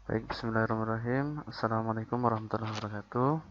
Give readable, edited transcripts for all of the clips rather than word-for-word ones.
Baik, bismillahirrahmanirrahim. Assalamualaikum warahmatullahi wabarakatuh.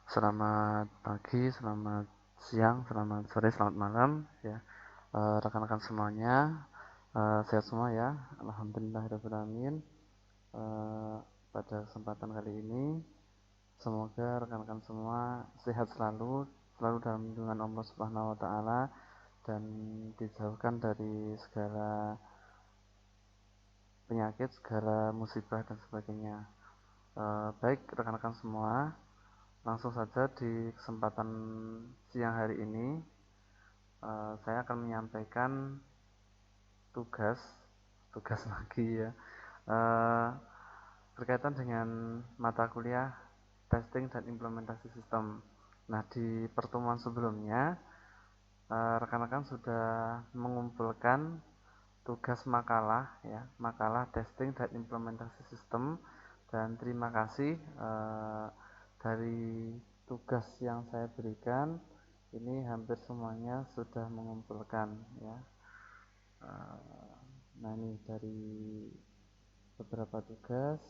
Selamat pagi, selamat siang, selamat sore, selamat malam ya. Rekan-rekan semuanya, sehat semua ya. Alhamdulillahirrahmanirrahim. Eh, Pada kesempatan kali ini, semoga rekan-rekan semua sehat selalu, selalu dalam lindungan Allah Subhanahu wa taala dan dijauhkan dari segala penyakit, segala musibah dan sebagainya. Baik rekan-rekan semua, langsung saja di kesempatan siang hari ini saya akan menyampaikan tugas tugas lagi ya, eh, berkaitan dengan mata kuliah testing dan implementasi sistem. Nah, di pertemuan sebelumnya rekan-rekan sudah mengumpulkan tugas makalah ya, makalah testing dan implementasi sistem, dan terima kasih dari tugas yang saya berikan ini hampir semuanya sudah mengumpulkan ya. Nah, ini dari beberapa tugas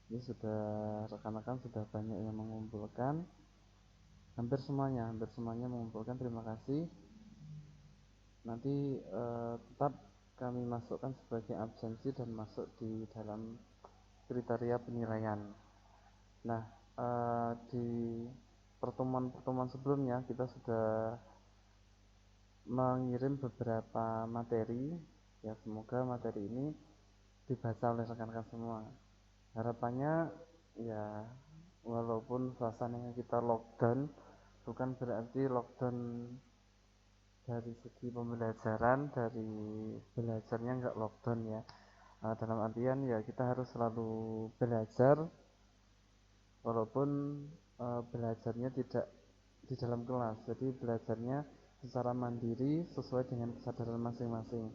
ini sudah rekan-rekan sudah banyak yang mengumpulkan, hampir semuanya mengumpulkan. Terima kasih. Nanti tetap kami masukkan sebagai absensi dan masuk di dalam kriteria penilaian. Nah, di pertemuan-pertemuan sebelumnya kita sudah mengirim beberapa materi ya, semoga materi ini dibaca oleh rekan-rekan semua. Harapannya ya, walaupun suasananya kita lockdown, bukan berarti lockdown dari segi pembelajaran, dari belajarnya nggak lockdown ya. Dalam artian ya kita harus selalu belajar walaupun belajarnya tidak di dalam kelas, jadi belajarnya secara mandiri sesuai dengan kesadaran masing-masing.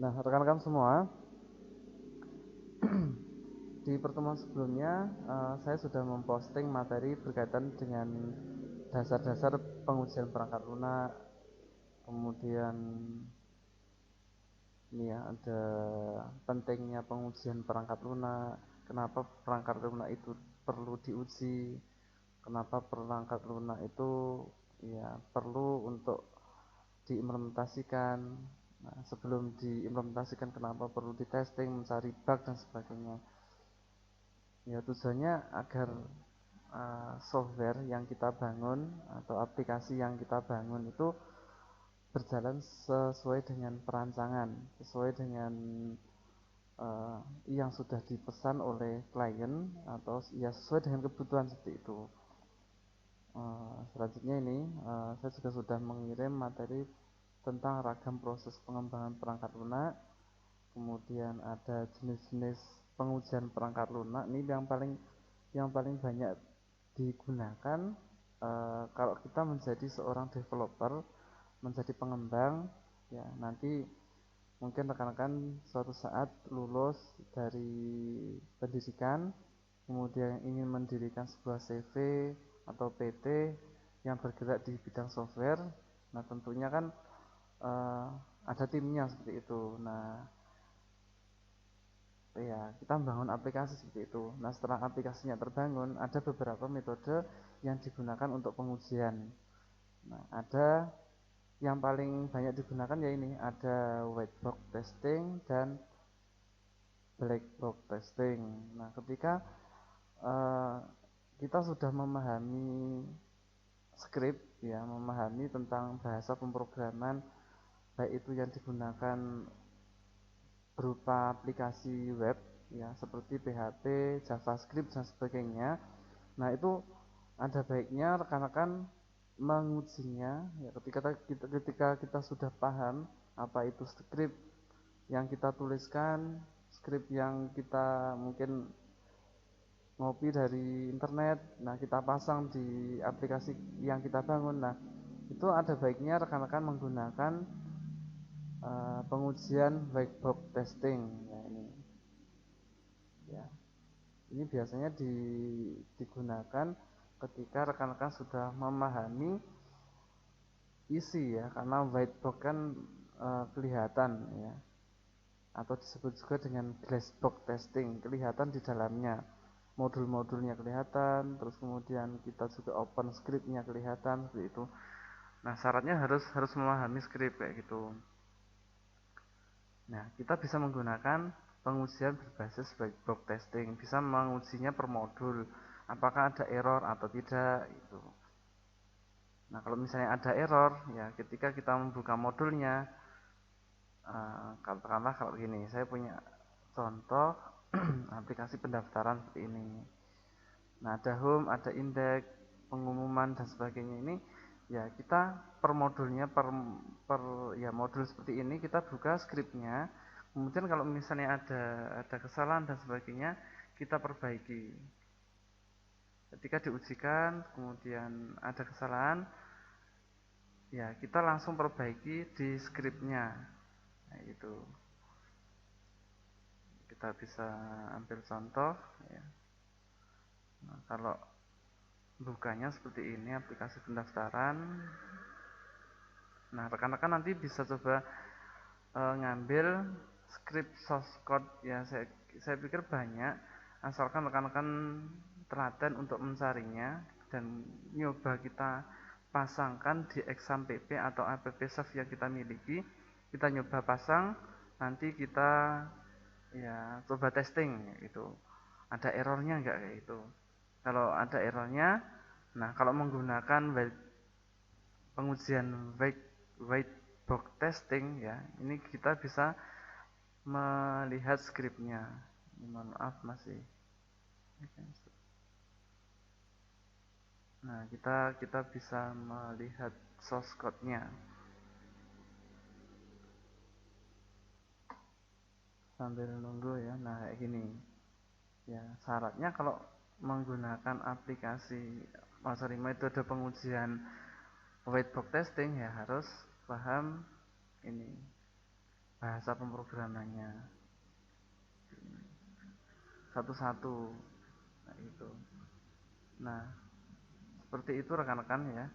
Nah, rekan-rekan semua, di pertemuan sebelumnya saya sudah memposting materi berkaitan dengan dasar-dasar pengujian perangkat lunak, kemudian ini ya, ada pentingnya pengujian perangkat lunak, kenapa perangkat lunak itu perlu diuji, kenapa perangkat lunak itu ya perlu untuk diimplementasikan. Nah, sebelum diimplementasikan kenapa perlu di testing, mencari bug dan sebagainya. Ya tujuannya agar software yang kita bangun atau aplikasi yang kita bangun itu berjalan sesuai dengan perancangan, sesuai dengan yang sudah dipesan oleh klien, atau ya sesuai dengan kebutuhan seperti itu. Selanjutnya ini saya juga sudah mengirim materi tentang ragam proses pengembangan perangkat lunak, kemudian ada jenis-jenis pengujian perangkat lunak. Ini yang paling banyak digunakan kalau kita menjadi seorang developer, menjadi pengembang ya. Nanti mungkin rekan-rekan suatu saat lulus dari pendidikan, kemudian ingin mendirikan sebuah CV atau PT yang bergerak di bidang software. Nah, tentunya kan ada timnya seperti itu. Nah, ya kita membangun aplikasi seperti itu. Nah, setelah aplikasinya terbangun, ada beberapa metode yang digunakan untuk pengujian. Nah, ada yang paling banyak digunakan ya ini, ada white box testing dan black box testing. Nah, ketika kita sudah memahami script ya, memahami tentang bahasa pemrograman, baik itu yang digunakan berupa aplikasi web ya seperti PHP, JavaScript dan sebagainya. Nah, itu ada baiknya rekan-rekan mengujinya ya, ketika kita sudah paham apa itu script yang kita tuliskan, script yang kita mungkin ngopi dari internet, nah kita pasang di aplikasi yang kita bangun. Nah, itu ada baiknya rekan-rekan menggunakan pengujian white box testing ya. Ini biasanya digunakan ketika rekan-rekan sudah memahami isi ya, karena white box kan kelihatan ya. atau disebut juga dengan glassbox testing, kelihatan di dalamnya modul-modulnya kelihatan, terus kemudian kita juga open scriptnya kelihatan seperti itu. Nah, syaratnya harus memahami script kayak gitu. Nah, kita bisa menggunakan pengujian berbasis black box testing, bisa mengujinya per modul, apakah ada error atau tidak itu. Nah, kalau misalnya ada error, ya ketika kita membuka modulnya, katakanlah kalau gini, saya punya contoh aplikasi pendaftaran seperti ini. Nah, ada home, ada index, pengumuman dan sebagainya ini, ya kita per modulnya per ya modul seperti ini kita buka scriptnya. Kemudian kalau misalnya ada kesalahan dan sebagainya, kita perbaiki. Ketika diujikan, kemudian ada kesalahan, ya kita langsung perbaiki di scriptnya. Nah, itu kita bisa ambil contoh ya. Nah, kalau bukanya seperti ini aplikasi pendaftaran, nah rekan-rekan nanti bisa coba ngambil script source code ya, saya pikir banyak, asalkan rekan-rekan telaten untuk mencarinya dan nyoba kita pasangkan di exam pp atau app save yang kita miliki, kita nyoba pasang, nanti kita ya coba testing itu ada errornya enggak kayak itu. Kalau ada errornya, nah kalau menggunakan pengujian white box testing ya, ini kita bisa melihat scriptnya. Mohon maaf masih. Nah, kita bisa melihat source code-nya sambil nunggu ya. Nah, kayak gini. Ya, syaratnya kalau menggunakan aplikasi metode pengujian white box testing ya harus paham ini bahasa pemrogramannya satu-satu. Nah, itu. Nah, seperti itu rekan-rekan ya.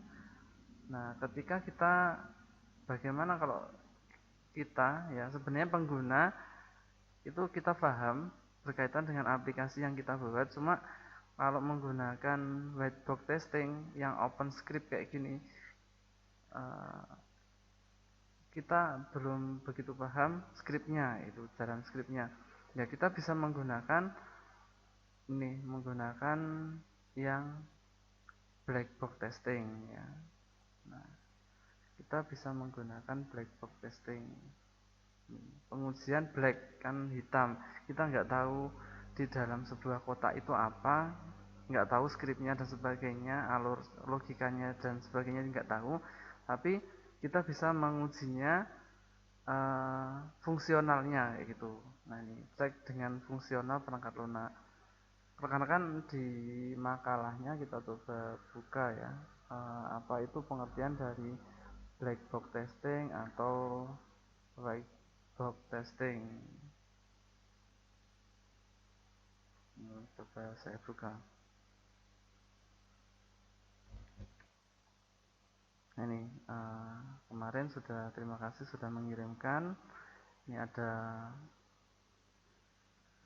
Nah, ketika kita bagaimana kalau kita ya sebenarnya pengguna itu kita paham berkaitan dengan aplikasi yang kita buat, cuma kalau menggunakan white box testing yang open script kayak gini kita belum begitu paham scriptnya, itu jalan scriptnya ya, kita bisa menggunakan yang black box testing ya. Nah, kita bisa menggunakan black box testing, pengujian black kan hitam, kita nggak tahu di dalam sebuah kotak itu apa, nggak tahu skripnya dan sebagainya, alur logikanya dan sebagainya nggak tahu, tapi kita bisa mengujinya fungsionalnya gitu. Nah, ini cek dengan fungsional perangkat lunak. Rekan-rekan di makalahnya kita coba buka ya, apa itu pengertian dari black box testing atau white box testing. Coba saya buka. Ini kemarin terima kasih sudah mengirimkan. Ini ada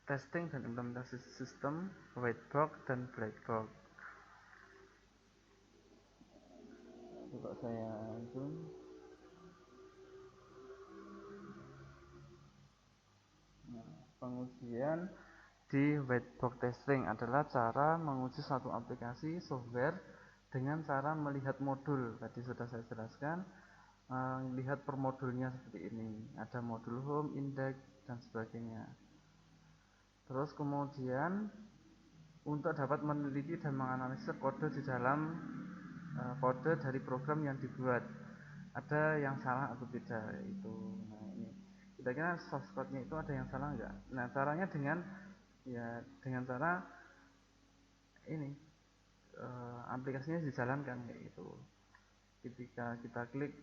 testing dan implementasi sistem white box dan black box. Coba saya zoom. Nah, pengujian di white box testing adalah cara menguji satu aplikasi software dengan cara melihat modul. Tadi sudah saya jelaskan, lihat per modulnya seperti ini. Ada modul home, index dan sebagainya. Terus kemudian untuk dapat meneliti dan menganalisis kode di dalam kode dari program yang dibuat, ada yang salah atau tidak itu. Nah, ini kira-kira source code-nya itu ada yang salah enggak? Nah, caranya dengan cara ini aplikasinya dijalankan kayak gitu. Ketika kita klik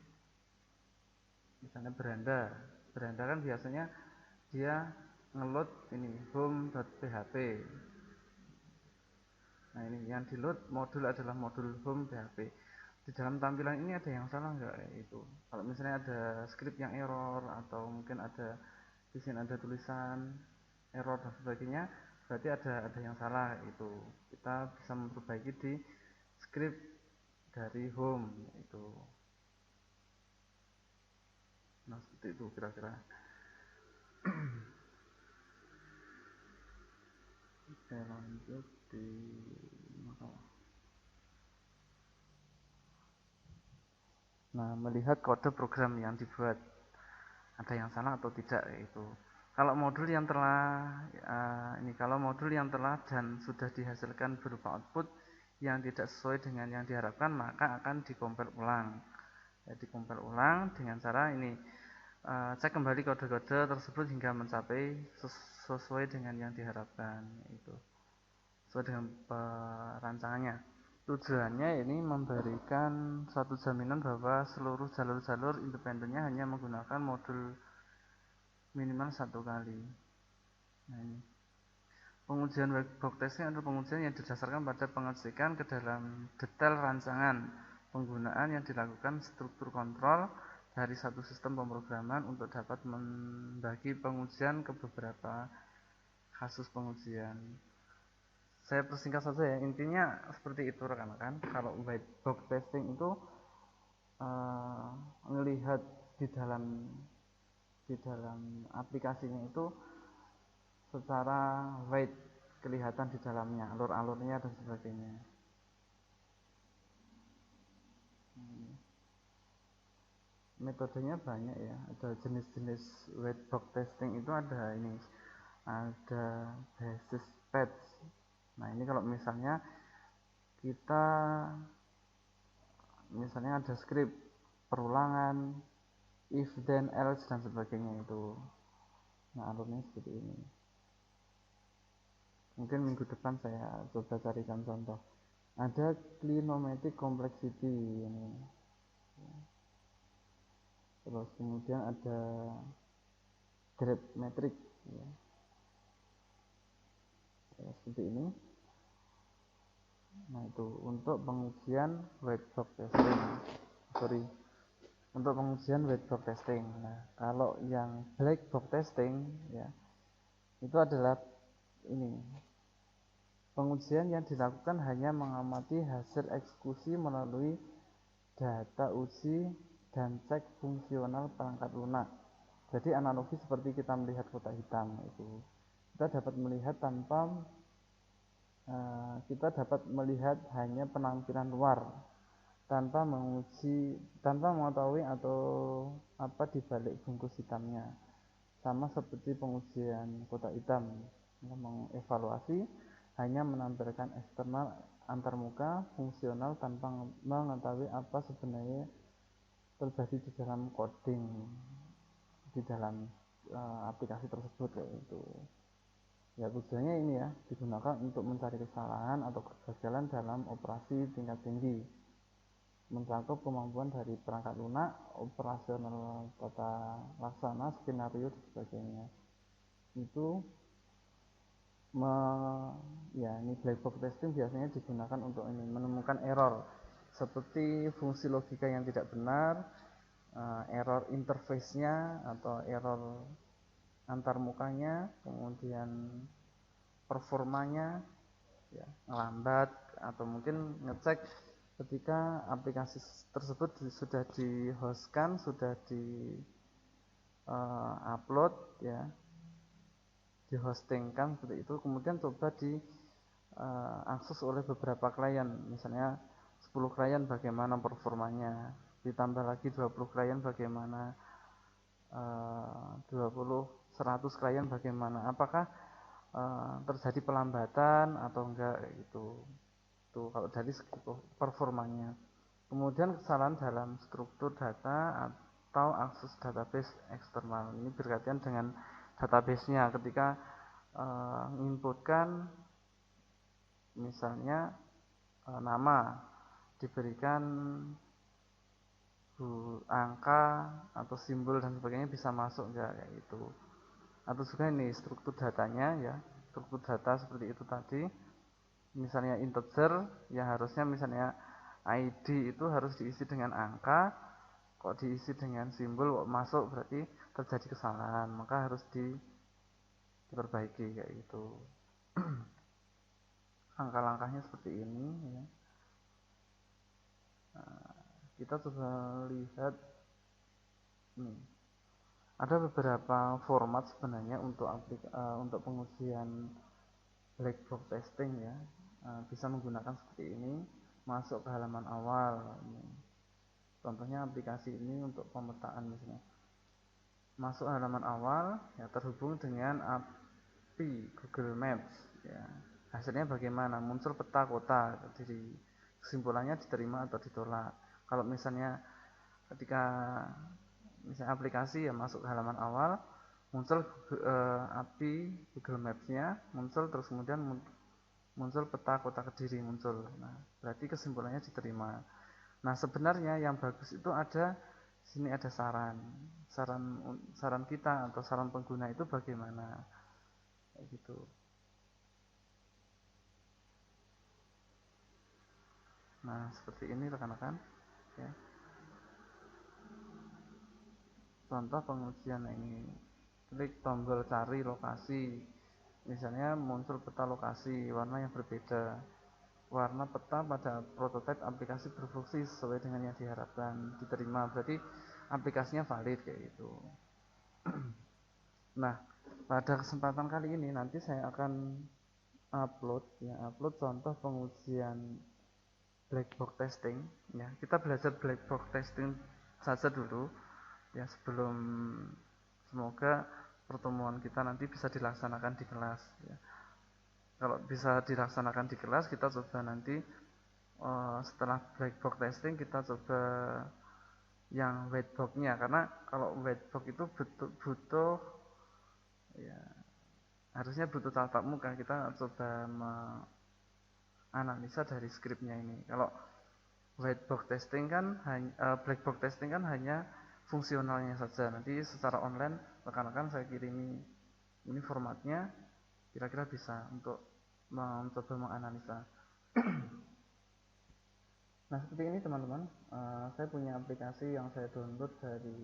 misalnya beranda kan biasanya dia ngeload ini home.php. Nah, ini yang di load modul adalah modul home PHP. Di dalam tampilan ini ada yang salah enggak itu? Kalau misalnya ada script yang error atau mungkin ada di sini ada tulisan error dan sebagainya, berarti ada yang salah. Itu kita bisa memperbaiki di script dari home itu. Nah seperti itu kira-kira. Oke, lanjut di makalah. Nah, melihat kode program yang dibuat ada yang salah atau tidak, itu kalau modul yang telah kalau modul yang telah dan sudah dihasilkan berupa output yang tidak sesuai dengan yang diharapkan, maka akan dikompil ulang. Ya, dikompil ulang dengan cara ini, cek kembali kode-kode tersebut hingga mencapai sesuai dengan yang diharapkan, itu sesuai dengan perancangannya. Tujuannya ini memberikan suatu jaminan bahwa seluruh jalur-jalur independennya hanya menggunakan modul minimal satu kali. Nah, ini pengujian whitebox testing adalah pengujian yang didasarkan pada pengecekan ke dalam detail rancangan penggunaan yang dilakukan struktur kontrol dari satu sistem pemrograman untuk dapat membagi pengujian ke beberapa kasus pengujian. Saya persingkat saja ya, intinya seperti itu rekan-rekan. Kalau whitebox testing itu melihat di dalam aplikasinya itu secara wide, kelihatan di dalamnya alur-alurnya dan sebagainya. Metodenya banyak ya, ada jenis-jenis whitebox testing itu ada ini, ada basis patch. Nah ini kalau misalnya kita ada script perulangan, if then else dan sebagainya itu. Nah alurnya seperti ini. Mungkin minggu depan saya coba carikan contoh. Ada clinometric complexity ini. Terus kemudian ada grade metric ya. Ya, seperti ini. Nah itu untuk pengujian whitebox testing. Untuk pengujian whitebox testing. Nah kalau yang black box testing ya, itu adalah ini, pengujian yang dilakukan hanya mengamati hasil eksekusi melalui data uji dan cek fungsional perangkat lunak. Jadi analogi seperti kita melihat kotak hitam itu, kita dapat melihat hanya penampilan luar tanpa mengetahui atau apa di balik bungkus hitamnya. Sama seperti pengujian kotak hitam, mengevaluasi hanya menampilkan eksternal antarmuka fungsional tanpa mengetahui apa sebenarnya terjadi di dalam coding di dalam aplikasi tersebut kayak itu. Ya tujuannya ini ya, digunakan untuk mencari kesalahan atau kegagalan dalam operasi tingkat tinggi, mencakup kemampuan dari perangkat lunak, operasional tata laksana, skenario dan sebagainya. Itu ini black box testing biasanya digunakan untuk ini, menemukan error seperti fungsi logika yang tidak benar, error interface-nya atau error antarmukanya, kemudian performanya ya, lambat, atau mungkin ngecek ketika aplikasi tersebut sudah di-hostkan, sudah di-upload ya, dihostingkan seperti itu, kemudian coba diakses oleh beberapa klien, misalnya 10 klien bagaimana performanya, ditambah lagi 20 klien bagaimana, 20 100 klien bagaimana, apakah terjadi pelambatan atau enggak gitu. Tuh kalau dari performanya. Kemudian kesalahan dalam struktur data atau akses database eksternal. Ini berkaitan dengan database-nya ketika menginputkan misalnya nama, diberikan angka atau simbol dan sebagainya, bisa masuk enggak kayak gitu. Atau juga ini struktur datanya ya, struktur data seperti itu tadi, misalnya integer yang harusnya misalnya ID itu harus diisi dengan angka, kok diisi dengan simbol kok masuk, berarti terjadi kesalahan, maka harus diperbaiki kayak gitu. Langkah-langkahnya seperti ini ya. Nah, kita coba lihat nih. Ada beberapa format sebenarnya untuk pengujian black box testing ya. Bisa menggunakan seperti ini, masuk ke halaman awal. Contohnya aplikasi ini untuk pemetaan misalnya. Masuk halaman awal ya, terhubung dengan API Google Maps ya. Hasilnya bagaimana? Muncul peta kota. Jadi kesimpulannya diterima atau ditolak. Kalau misalnya ketika misalnya aplikasi ya masuk ke halaman awal, muncul API Google Maps-nya, muncul terus kemudian muncul peta kota Kediri muncul. Nah, berarti kesimpulannya diterima. Nah, sebenarnya yang bagus itu ada sini ada saran kita atau saran pengguna itu bagaimana kayak gitu. Nah, seperti ini rekan-rekan ya. Contoh pengujian ini, klik tombol cari lokasi, misalnya muncul peta lokasi warna yang berbeda, warna peta pada prototipe aplikasi berfungsi sesuai dengan yang diharapkan, diterima, berarti aplikasinya valid kayak gitu. Nah, pada kesempatan kali ini nanti saya akan upload contoh pengujian black box testing ya. Kita belajar black box testing saja dulu ya, sebelum semoga pertemuan kita nanti bisa dilaksanakan di kelas ya. Kalau bisa dilaksanakan di kelas, kita coba nanti setelah black box testing kita coba yang white box-nya, karena kalau white box itu butuh ya, harusnya butuh tatap muka. Kita coba menganalisa dari skripnya ini. Kalau white box testing kan black box testing kan hanya fungsionalnya saja. Nanti secara online rekan-rekan saya kirimi ini formatnya, kira-kira bisa untuk mencoba menganalisa. Nah, seperti ini teman-teman. Saya punya aplikasi yang saya download dari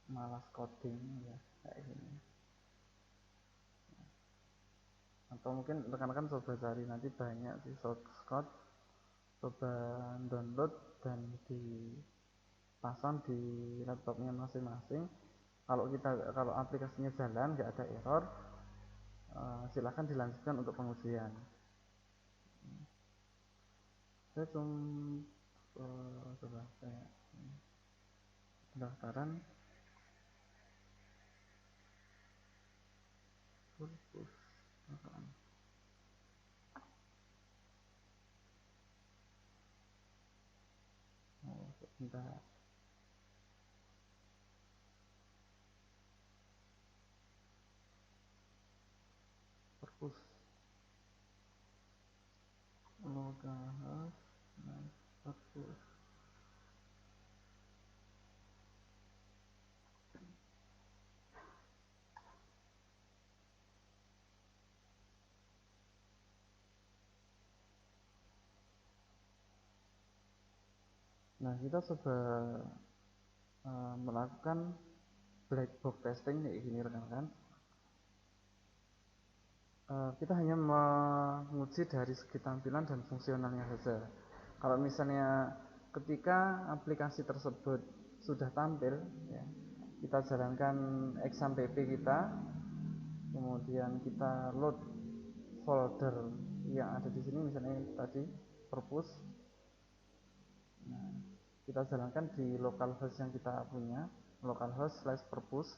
Malas Coding ya, kayak gini. Atau mungkin rekan-rekan coba cari, nanti banyak di source code, coba download dan dipasang di laptopnya masing-masing. Kalau aplikasinya jalan nggak ada error, silahkan dilanjutkan untuk pengujian. Saya coba saya pendaftaran sebentar. Perpus localhost perpus. Nah, kita coba melakukan black box testing kayak gini rekan-rekan. Kita hanya menguji dari segi tampilan dan fungsionalnya saja. Kalau misalnya ketika aplikasi tersebut sudah tampil ya, kita jalankan XAMPP kita, kemudian kita load folder yang ada di sini, misalnya tadi perpus. Nah, kita jalankan di localhost yang kita punya, localhost/perpus.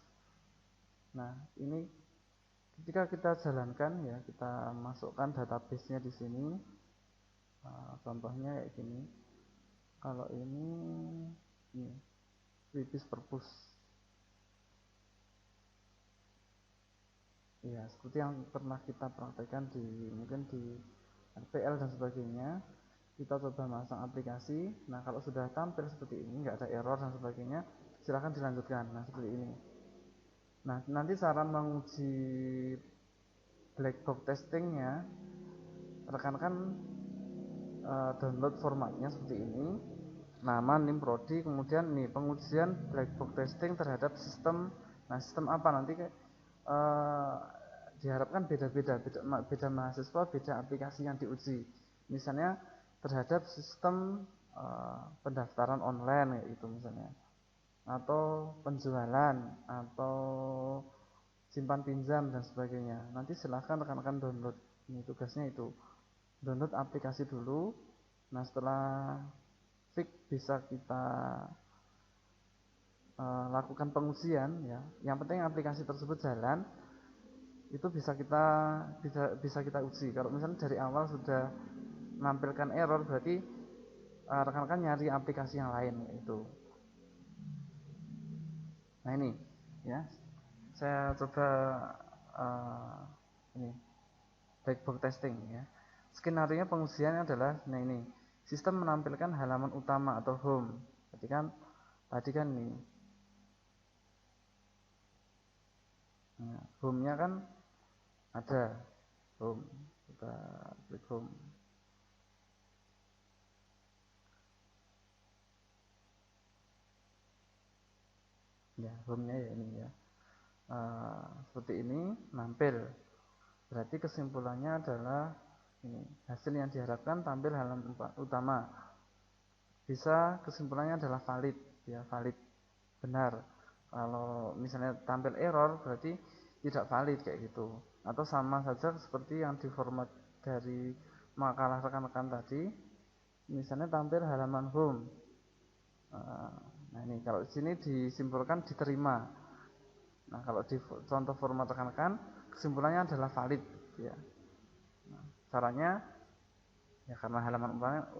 Nah, ini ketika kita jalankan ya, kita masukkan database-nya di sini. Contohnya kayak gini. Kalau ini Wipis perpus. Ya, seperti yang pernah kita praktekkan mungkin di RPL dan sebagainya. Kita coba masang aplikasi. Nah, kalau sudah tampil seperti ini, nggak ada error dan sebagainya, silahkan dilanjutkan. Nah, seperti ini. Nah, nanti cara menguji black box testingnya, rekan-rekan download formatnya seperti ini. nama NIM prodi, kemudian nih pengujian black box testing terhadap sistem. Nah, sistem apa nanti diharapkan beda mahasiswa, beda aplikasi yang diuji. Misalnya terhadap sistem pendaftaran online itu misalnya, atau penjualan, atau simpan pinjam dan sebagainya. Nanti silahkan rekan-rekan download. Ini tugasnya itu, download aplikasi dulu. Nah, setelah fix bisa kita lakukan pengujian ya. Yang penting aplikasi tersebut jalan, itu bisa kita uji. Kalau misalnya dari awal sudah menampilkan error, berarti rekan-rekan nyari aplikasi yang lain itu. Nah ini ya, saya coba ini black box testing ya. Skenario pengujiannya adalah nah ini, sistem menampilkan halaman utama atau home. Tadi kan ini, nah, home-nya kan ada home, kita klik home. Ya, home-nya ya ini ya. Seperti ini nampil. Berarti kesimpulannya adalah ini, hasil yang diharapkan tampil halaman utama. Bisa kesimpulannya adalah valid ya, valid, benar. Kalau misalnya tampil error berarti tidak valid kayak gitu. Atau sama saja seperti yang di format dari makalah rekan-rekan tadi. Misalnya tampil halaman home. Nah ini kalau di sini disimpulkan diterima. Nah kalau di contoh format rekan-rekan kesimpulannya adalah valid ya. Nah, caranya ya karena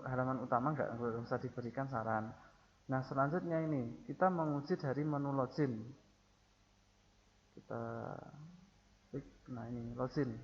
halaman utama nggak usah diberikan saran. Nah selanjutnya ini kita menguji dari menu login. Kita klik, nah ini login.